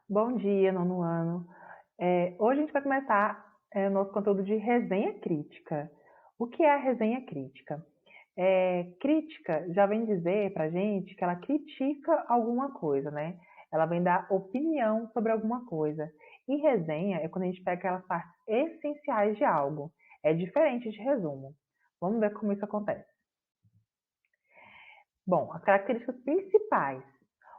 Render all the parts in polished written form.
Bom dia, nono ano. Hoje a gente vai começar o nosso conteúdo de resenha crítica. O que é a resenha crítica? Crítica já vem dizer para a gente que ela critica alguma coisa, né? Ela vem dar opinião sobre alguma coisa. E resenha é quando a gente pega aquelas partes essenciais de algo. É diferente de resumo. Vamos ver como isso acontece. Bom, as características principais.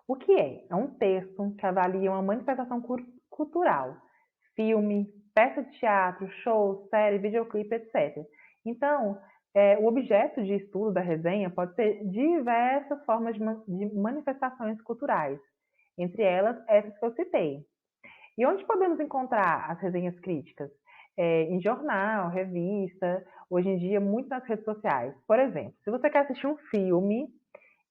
O que é? É um texto que avalia uma manifestação cultural, filme, peça de teatro, show, série, videoclipe, etc. Então, o objeto de estudo da resenha pode ser diversas formas de manifestações culturais, entre elas essas que eu citei. E onde podemos encontrar as resenhas críticas? Em jornal, revista, hoje em dia muito nas redes sociais. Por exemplo, se você quer assistir um filme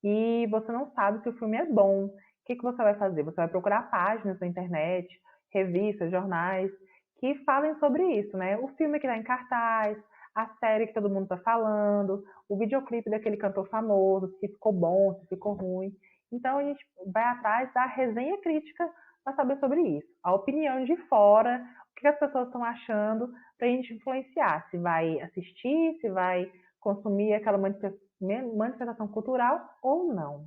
e você não sabe se o filme é bom. O que você vai fazer? Você vai procurar páginas na internet, revistas, jornais, que falem sobre isso, né? O filme que está em cartaz, a série que todo mundo está falando, o videoclipe daquele cantor famoso, se ficou bom, se ficou ruim. Então a gente vai atrás da resenha crítica para saber sobre isso. A opinião de fora, o que as pessoas estão achando, para a gente influenciar se vai assistir, se vai consumir aquela manifestação cultural ou não.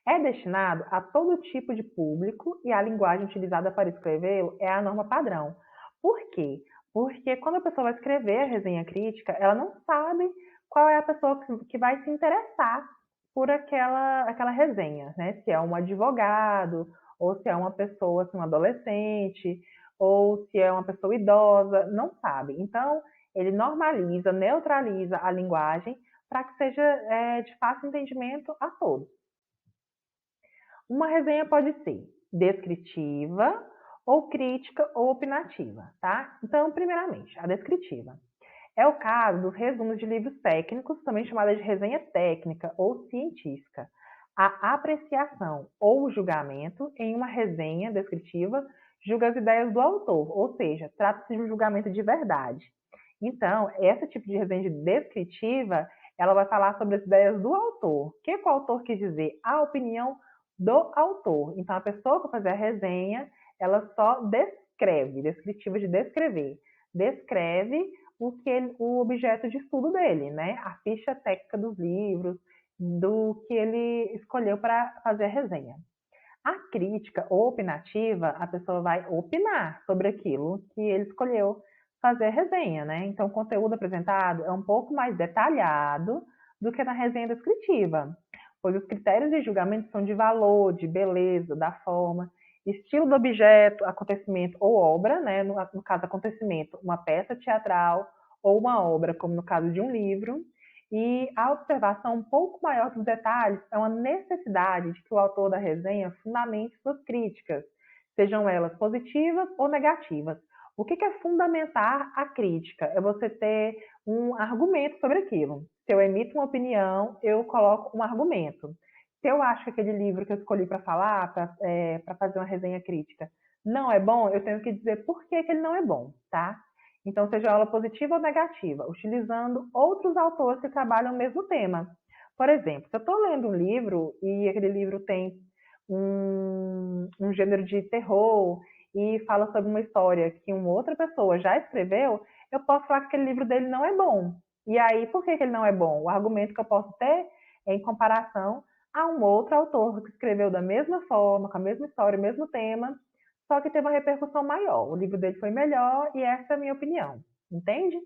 É destinado a todo tipo de público e a linguagem utilizada para escrevê-lo é a norma padrão. Por quê? Porque quando a pessoa vai escrever a resenha crítica, ela não sabe qual é a pessoa que vai se interessar por aquela resenha, né? Se é um advogado, ou se é uma pessoa, assim, um adolescente, ou se é uma pessoa idosa, não sabe. Então, ele normaliza, neutraliza a linguagem para que seja de fácil entendimento a todos. Uma resenha pode ser descritiva, ou crítica, ou opinativa, tá? Então, primeiramente, a descritiva. É o caso dos resumos de livros técnicos, também chamada de resenha técnica ou científica. A apreciação ou julgamento em uma resenha descritiva julga as ideias do autor, ou seja, trata-se de um julgamento de verdade. Então, esse tipo de resenha descritiva, ela vai falar sobre as ideias do autor. O que o autor quis dizer? A opinião do autor. Então, a pessoa que vai fazer a resenha, ela só descreve, descritiva de descrever. Descreve o objeto de estudo dele, né? A ficha técnica dos livros, do que ele escolheu para fazer a resenha. A crítica ou opinativa, a pessoa vai opinar sobre aquilo que ele escolheu fazer a resenha, né? Então, o conteúdo apresentado é um pouco mais detalhado do que na resenha descritiva, pois os critérios de julgamento são de valor, de beleza, da forma, estilo do objeto, acontecimento ou obra, né? No caso, acontecimento, uma peça teatral ou uma obra, como no caso de um livro, e a observação um pouco maior dos detalhes é uma necessidade de que o autor da resenha fundamente suas críticas, sejam elas positivas ou negativas. O que é fundamentar a crítica? É você ter um argumento sobre aquilo. Se eu emito uma opinião, eu coloco um argumento. Se eu acho que aquele livro que eu escolhi para falar, para fazer uma resenha crítica, não é bom, eu tenho que dizer por que ele não é bom, tá? Então, seja ela positiva ou negativa, utilizando outros autores que trabalham o mesmo tema. Por exemplo, se eu estou lendo um livro e aquele livro tem um gênero de terror e fala sobre uma história que uma outra pessoa já escreveu, eu posso falar que aquele livro dele não é bom. E aí, por que ele não é bom? O argumento que eu posso ter é em comparação a um outro autor que escreveu da mesma forma, com a mesma história, o mesmo tema, só que teve uma repercussão maior. O livro dele foi melhor e essa é a minha opinião, entende?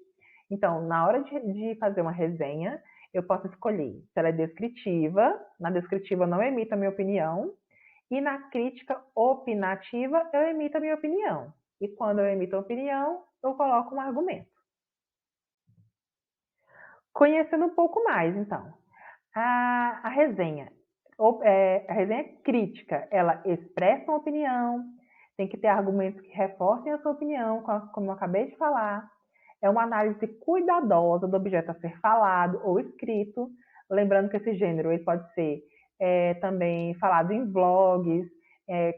Então, na hora de fazer uma resenha, eu posso escolher se ela é descritiva, na descritiva eu não emito a minha opinião, e na crítica opinativa eu emito a minha opinião. E quando eu emito a opinião, eu coloco um argumento. Conhecendo um pouco mais, então. A resenha. A resenha crítica, ela expressa uma opinião, tem que ter argumentos que reforcem a sua opinião, como eu acabei de falar. É uma análise cuidadosa do objeto a ser falado ou escrito. Lembrando que esse gênero ele pode ser também falado em vlogs,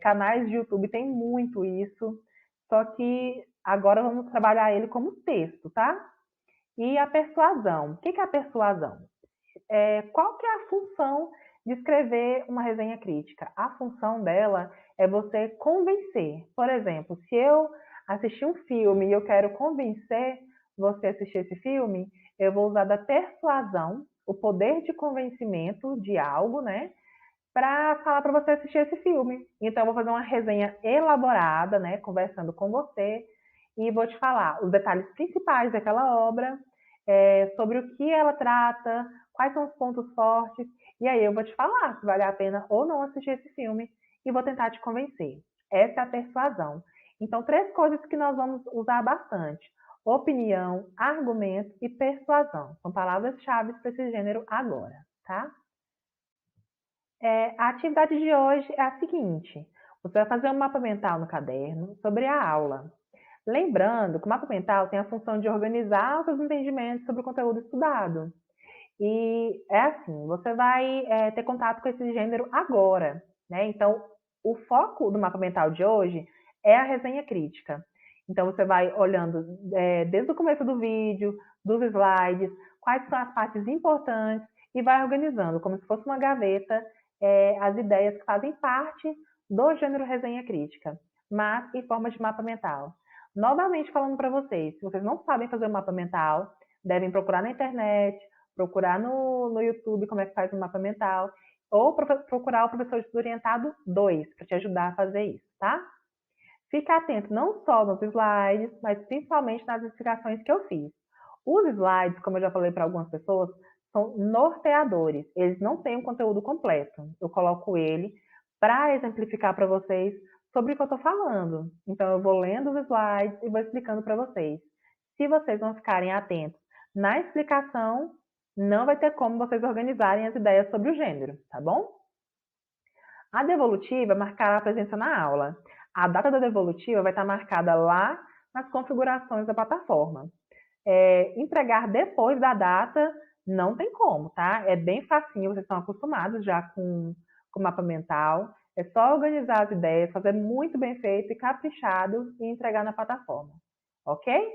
canais de YouTube tem muito isso. Só que agora vamos trabalhar ele como texto, tá? E a persuasão. O que é a persuasão? Qual que é a função de escrever uma resenha crítica. A função dela é você convencer. Por exemplo, se eu assistir um filme e eu quero convencer você a assistir esse filme, eu vou usar da persuasão, o poder de convencimento de algo, né? Para falar para você assistir esse filme. Então, eu vou fazer uma resenha elaborada, né? Conversando com você, e vou te falar os detalhes principais daquela obra, sobre o que ela trata, quais são os pontos fortes, e aí eu vou te falar se vale a pena ou não assistir esse filme, e vou tentar te convencer. Essa é a persuasão. Então, 3 coisas que nós vamos usar bastante: opinião, argumento e persuasão. São palavras-chave para esse gênero agora, tá? A atividade de hoje é a seguinte: você vai fazer um mapa mental no caderno sobre a aula. Lembrando que o mapa mental tem a função de organizar os seus entendimentos sobre o conteúdo estudado. E é assim, você vai ter contato com esse gênero agora, né? Então, o foco do mapa mental de hoje é a resenha crítica. Então, você vai olhando desde o começo do vídeo, dos slides, quais são as partes importantes e vai organizando, como se fosse uma gaveta, as ideias que fazem parte do gênero resenha crítica, mas em forma de mapa mental. Novamente falando para vocês, se vocês não sabem fazer um mapa mental, devem procurar na internet, procurar no YouTube como é que faz um mapa mental, ou procurar o professor de estudo orientado 2 para te ajudar a fazer isso, tá? Fica atento não só nos slides, mas principalmente nas explicações que eu fiz. Os slides, como eu já falei para algumas pessoas, são norteadores. Eles não têm um conteúdo completo. Eu coloco ele para exemplificar para vocês sobre o que eu estou falando. Então, eu vou lendo os slides e vou explicando para vocês. Se vocês não ficarem atentos na explicação, não vai ter como vocês organizarem as ideias sobre o gênero, tá bom? A devolutiva marcará a presença na aula. A data da devolutiva vai estar marcada lá nas configurações da plataforma. Entregar depois da data não tem como, tá? É bem facinho, vocês estão acostumados já com o mapa mental. É só organizar as ideias, fazer muito bem feito e caprichado e entregar na plataforma, ok?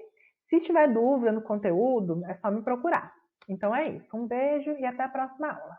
Se tiver dúvida no conteúdo, é só me procurar. Então é isso. Um beijo e até a próxima aula.